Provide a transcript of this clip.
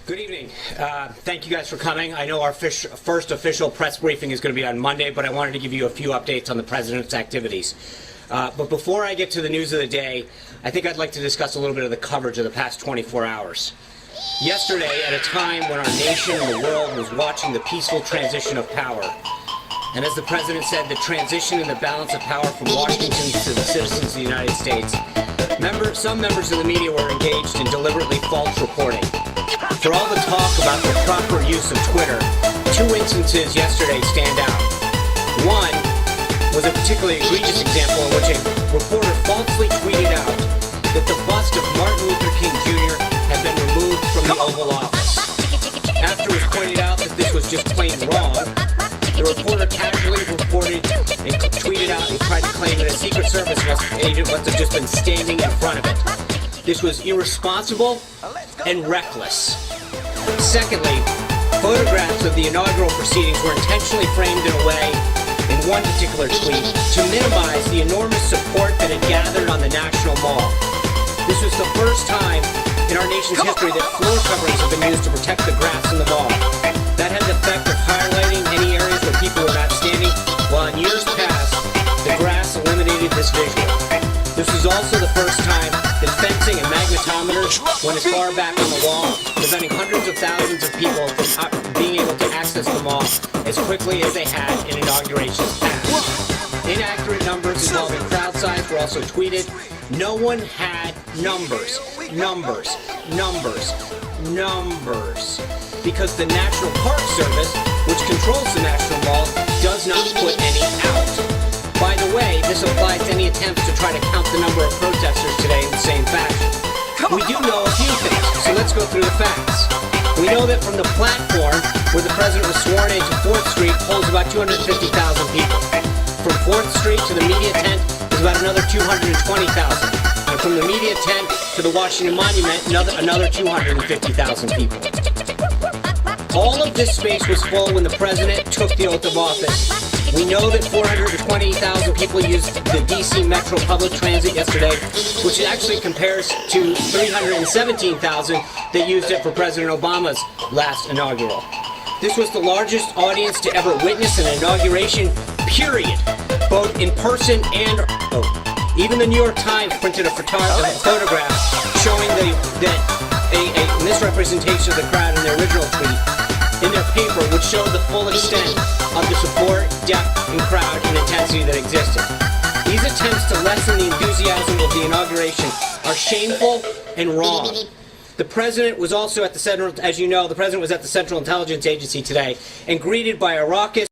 Good evening. Thank you guys for coming. I know our first official press briefing is going to be on Monday, but I wanted to give you a few updates on the president's activities. But before I get to the news of the day, I think I'd like to discuss a little bit of the coverage of the past 24 hours. Yesterday, at a time when our nation and the world was watching the peaceful transition of power, and as the president said, the transition and the balance of power from Washington to the citizens of the United States, some members of the media were engaged in deliberately false reporting. For all the talk about the proper use of Twitter, two instances yesterday stand out. One was a particularly egregious example in which a reporter falsely tweeted out that the bust of Martin Luther King Jr. had been removed from the Oval Office. After it was pointed out that this was just plain wrong, the reporter casually reported and tweeted out and tried to claim that a Secret Service agent must have just been standing in front of it. This was irresponsible and reckless. Secondly, photographs of the inaugural proceedings were intentionally framed in a way, in one particular tweet, to minimize the enormous support that had gathered on the National Mall. This was the first time in our nation's history that floor coverings have been used to protect the grass in the mall. That had the effect of highlighting any areas where people were not standing, while in years past, the grass eliminated this visual. This was also the first time that fencing and magnetometers went as far back on the wall, preventing hundreds of thousands of people from being able to access the mall as quickly as they had in inaugurations past. Inaccurate numbers involving crowd size were also tweeted. No one had numbers. Because the National Park Service, which controls the National Mall, does not put any out. By the way, this applies to any attempts to try to count the number of protesters today in the same fashion. We do know a few things, so let's go through the facts. We know that from the platform where the president was sworn into 4th Street holds about 250,000 people. From 4th Street to the media tent is about another 220,000. And from the media tent to the Washington Monument, another 250,000 people. All of this space was full when the president took the oath of office. We know that 420,000 people used the D.C. Metro public transit yesterday, which actually compares to 317,000 that used it for President Obama's last inaugural. This was the largest audience to ever witness an inauguration, period, both in person and remote. Even the New York Times printed a photograph showing that a misrepresentation of the crowd in their original tweet in their paper, which showed the full extent of the support, depth, and crowd and intensity that existed. These attempts to lessen the enthusiasm of the inauguration are shameful and wrong. The president was also at the Central, as you know, the president was at the Central Intelligence Agency today and greeted by a raucous